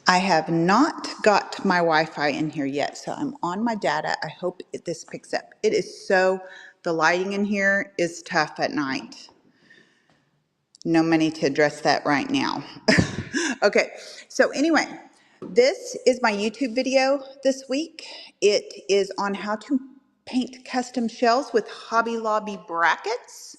I have not got my Wi-Fi in here yet, so I'm on my data. I hope this picks up. It is the lighting in here is tough at night. No money to address that right now. Okay, so anyway, this is my YouTube video this week. It is on how to paint custom shells with Hobby Lobby brackets.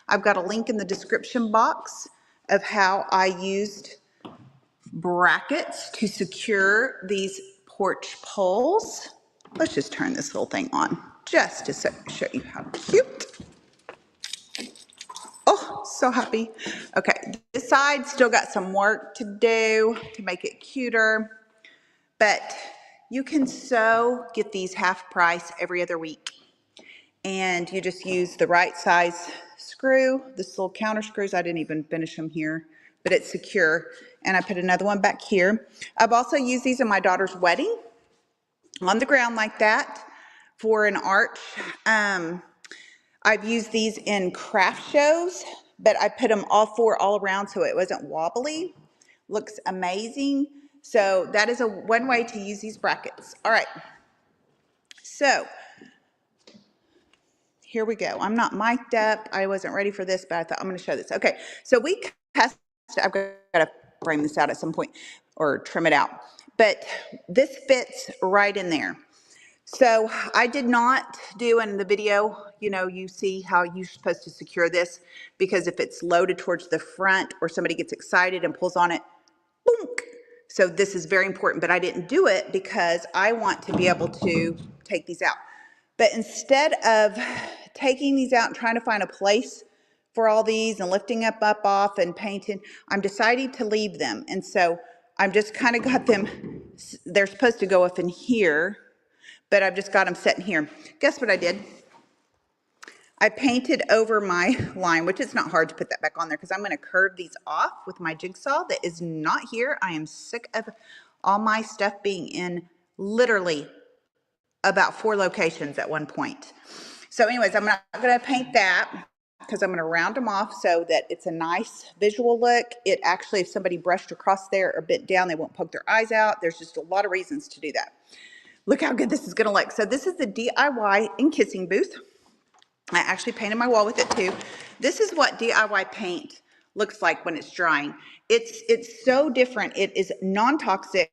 I've got a link in the description box of how I used brackets to secure these porch poles. Let's just turn this little thing on just to show you how cute. Oh, so happy. Okay, this side still got some work to do to make it cuter, but you can get these half price every other week. And you just use the right size screw, this little counter screws. I didn't even finish them here, but it's secure. And I put another one back here. I've also used these in my daughter's wedding on the ground like that for an arch. I've used these in craft shows, but I put them all around so it wasn't wobbly. Looks amazing. So that is one way to use these brackets. All right, so here we go. I'm not mic'd up. I wasn't ready for this, but I thought I'm going to show this. Okay, so I've got to frame this out at some point or trim it out, but this fits right in there. So I did not do in the video, you see how you're supposed to secure this, because if it's loaded towards the front or somebody gets excited and pulls on it, boom. So this is very important, but I didn't do it because I want to be able to take these out. But instead of taking these out and trying to find a place for all these and lifting up, off and painting, I'm deciding to leave them. And so I'm just kind of got them, they're supposed to go up in here, but I've just got them sitting here. Guess what I did? I painted over my line, which it's not hard to put that back on there because I'm going to curve these off with my jigsaw that is not here. I am sick of all my stuff being in literally about 4 locations at one point. So anyways, I'm not going to paint that because I'm going to round them off so that it's a nice visual look. It actually, if somebody brushed across there or bent down, they won't poke their eyes out. There's just a lot of reasons to do that. Look how good this is going to look. So this is the DIY in Kissing Booth. I actually painted my wall with it too. This is what DIY paint looks like when it's drying. It's so different. It is non-toxic.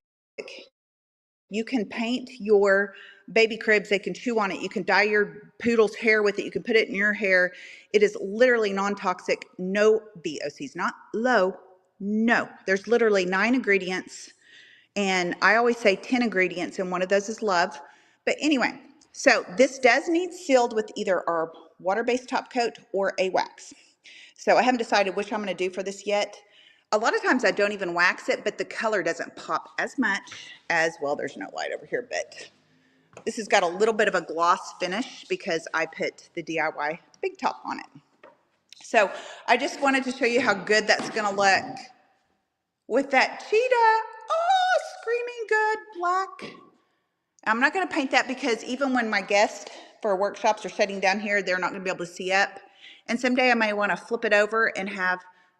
You can paint your baby cribs. They can chew on it. You can dye your poodle's hair with it. You can put it in your hair. It is literally non-toxic. No VOCs, not low. No, there's literally 9 ingredients. And I always say 10 ingredients, and one of those is love. But anyway, so this does need sealed with either our water-based top coat or a wax. So I haven't decided which I'm going to do for this yet. A lot of times I don't even wax it, but the color doesn't pop as much as, well, there's no light over here, but this has got a little bit of a gloss finish because I put the DIY big top on it. So I just wanted to show you how good that's going to look with that cheetah. Oh, screaming good black. I'm not going to paint that because even when my guests for workshops are sitting down here, they're not going to be able to see up. And someday I may want to flip it over and have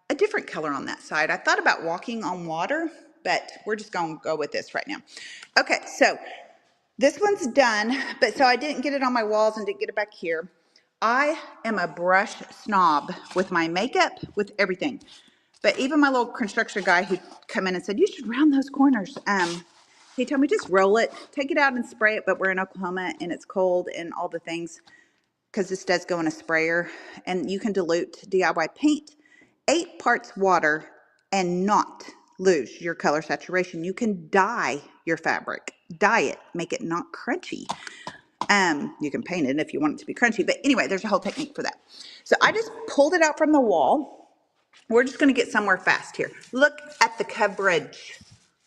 a different color on that side. I thought about walking on water, but we're just going to go with this right now. Okay, so this one's done, but so I didn't get it on my walls and didn't get it back here. I am a brush snob with my makeup, with everything. But even my little construction guy who come in and said, you should round those corners. He told me just roll it, take it out and spray it, but we're in Oklahoma and it's cold and all the things, because this does go in a sprayer, and you can dilute DIY paint 8 parts water and not lose your color saturation. You can dye your fabric, dye it, make it not crunchy. You can paint it if you want it to be crunchy, but anyway, there's a whole technique for that. So I just pulled it out from the wall. We're just going to get somewhere fast here. Look at the coverage.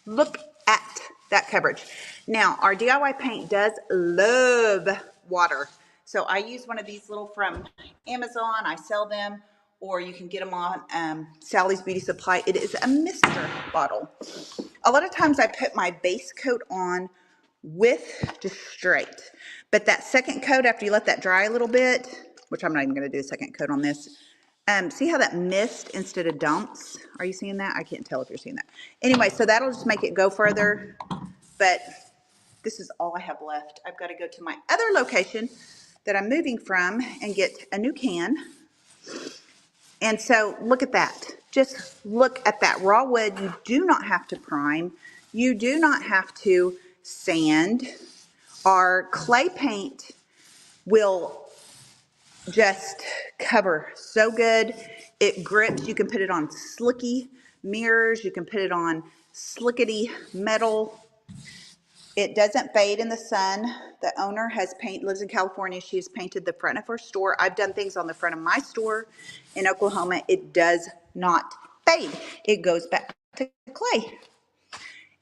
Look at that coverage. Now, our DIY paint does love water. So I use one of these little from Amazon. I sell them, or you can get them on Sally's Beauty Supply. It is a mister bottle. A lot of times I put my base coat on with just straight. But that second coat, after you let that dry a little bit, which I'm not even going to do a second coat on this, See how that missed instead of dumps? Are you seeing that? I can't tell if you're seeing that. Anyway, so that'll just make it go further, but this is all I have left. I've got to go to my other location that I'm moving from and get a new can. And so look at that. Just look at that raw wood. You do not have to prime. You do not have to sand. Our clay paint will just cover so good. It grips. You can put it on slicky mirrors. You can put it on slickety metal. It doesn't fade in the sun. The owner lives in California. She has painted the front of her store. I've done things on the front of my store in Oklahoma. It does not fade. It goes back to clay.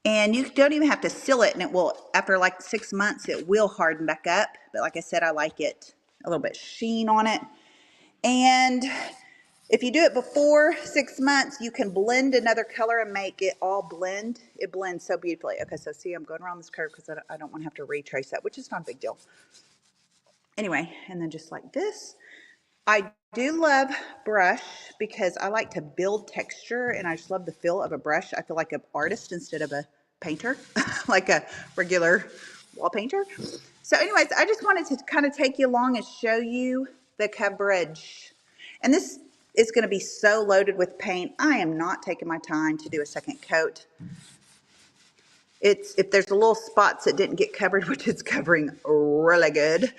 And you don't even have to seal it, and it will, after like 6 months, it will harden back up. But like I said, I like it a little bit sheen on it. And if you do it before 6 months, you can blend another color and make it all blend. It blends so beautifully. Okay, so see, I'm going around this curve because I don't want to have to retrace that, which is not a big deal. Anyway, and then just like this. I do love brush because I like to build texture, and I just love the feel of a brush. I feel like an artist instead of a painter, like a regular wall painter. So anyways, I just wanted to kind of take you along and show you the coverage. And this is going to be so loaded with paint. I am not taking my time to do a second coat. If there's a little spots that didn't get covered, which it's covering really good,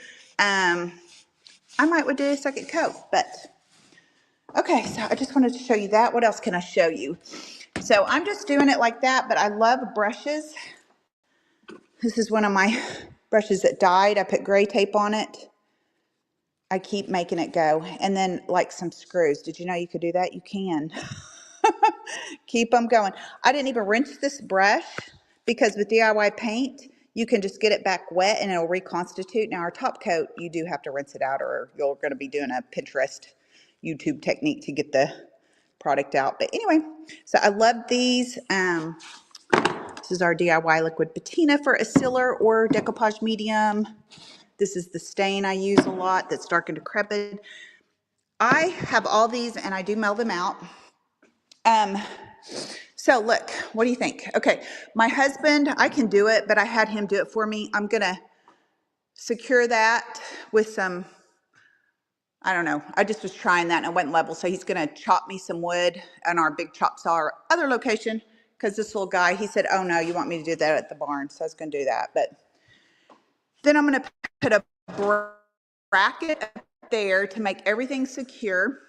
I might would do a second coat, but okay, so I just wanted to show you that. What else can I show you? So I'm just doing it like that, but I love brushes. This is one of my brushes that died. I put gray tape on it. I keep making it go. And then like some screws. Did you know you could do that? You can. Keep them going. I didn't even rinse this brush because with DIY paint, you can just get it back wet and it'll reconstitute. Now our top coat, you do have to rinse it out or you're going to be doing a Pinterest YouTube technique to get the product out. But anyway, so I love these. This is our DIY liquid patina for a sealer or decoupage medium. This is the stain I use a lot that's dark and decrepit. I have all these and I do mail them out. So look, what do you think? Okay, my husband, I can do it, but I had him do it for me. I'm gonna secure that with some, I don't know, I just was trying that and it went level. So he's gonna chop me some wood on our big chop saw, our other location, because this little guy, he said, oh no, you want me to do that at the barn. So I was gonna do that. But then I'm gonna put a bracket up there to make everything secure.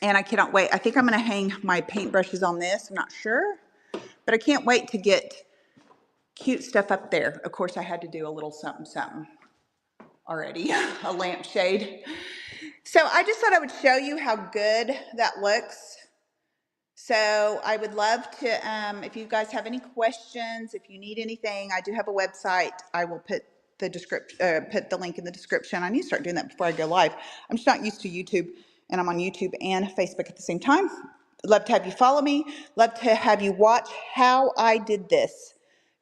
And I cannot wait. I think I'm going to hang my paintbrushes on this. I'm not sure, but I can't wait to get cute stuff up there. Of course, I had to do a little something, something already, a lampshade. So I just thought I would show you how good that looks. So I would love to, if you guys have any questions, if you need anything, I do have a website. I will put the description, put the link in the description. I need to start doing that before I go live. I'm just not used to YouTube, and I'm on YouTube and Facebook at the same time. Love to have you follow me. Love to have you watch how I did this,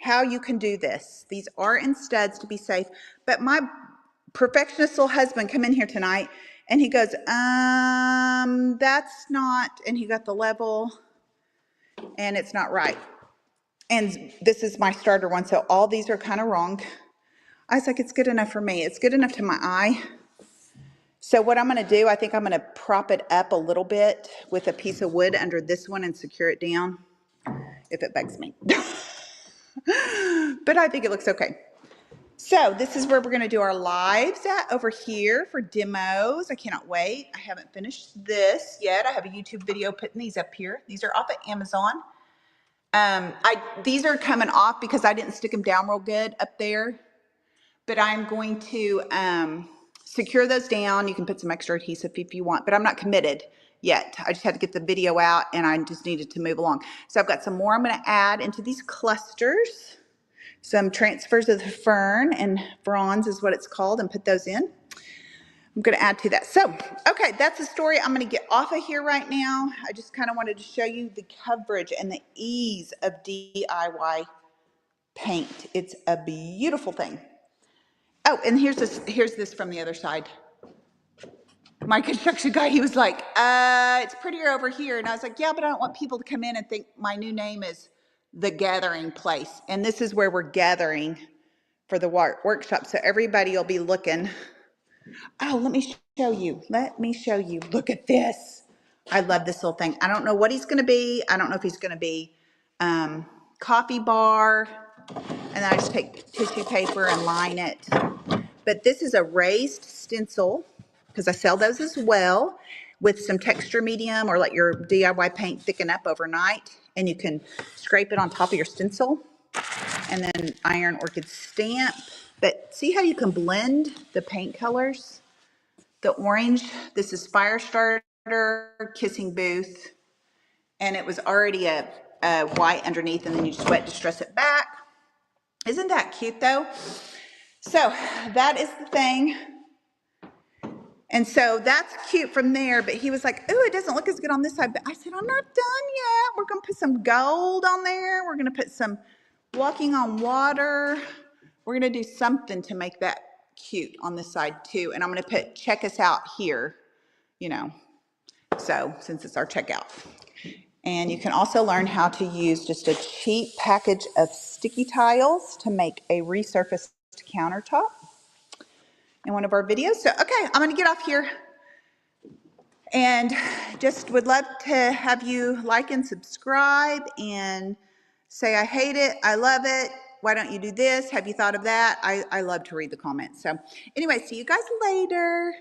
how you can do this. These are in studs to be safe, but my perfectionist little husband come in here tonight and he goes, that's not, and he got the level and it's not right. And this is my starter one, so all these are kind of wrong. I was like, it's good enough for me. It's good enough to my eye. So what I'm gonna do, I think I'm gonna prop it up a little bit with a piece of wood under this one and secure it down, if it bugs me. But I think it looks okay. So this is where we're going to do our lives at over here for demos. I cannot wait. I haven't finished this yet. I have a YouTube video putting these up here. These are off of Amazon. These are coming off because I didn't stick them down real good up there. But I'm going to secure those down. You can put some extra adhesive if you want, but I'm not committed yet. I just had to get the video out and I just needed to move along. So I've got some more I'm going to add into these clusters. Some transfers of the fern and bronze is what it's called, and put those in. I'm going to add to that. So, okay, that's the story. I'm going to get off of here right now. I just kind of wanted to show you the coverage and the ease of DIY paint. It's a beautiful thing. Oh, and here's this from the other side. my construction guy, he was like, it's prettier over here. And I was like, yeah, but I don't want people to come in and think my new name is The Gathering Place. And this is where we're gathering for the workshop. So everybody will be looking. Oh, let me show you. Let me show you. Look at this. I love this little thing. I don't know what he's going to be. I don't know if he's going to be coffee bar. And then I just take tissue paper and line it. But this is a raised stencil, because I sell those as well, with some texture medium or let your DIY paint thicken up overnight. And you can scrape it on top of your stencil and then iron orchid stamp. But see how you can blend the paint colors? The orange, this is Firestarter, Kissing Booth, and it was already a white underneath, and then you just wet distress it back. Isn't that cute though? So that is the thing. And so that's cute from there, but he was like, oh, it doesn't look as good on this side. But I said, I'm not done yet. We're going to put some gold on there. We're going to put some walking on water. We're going to do something to make that cute on this side too. And I'm going to put check us out here, you know, so since it's our checkout. And you can also learn how to use just a cheap package of sticky tiles to make a resurfaced countertop in one of our videos. So, okay, I'm going to get off here. And just would love to have you like and subscribe and say, I hate it, I love it, why don't you do this, have you thought of that? I love to read the comments. So anyway, see you guys later.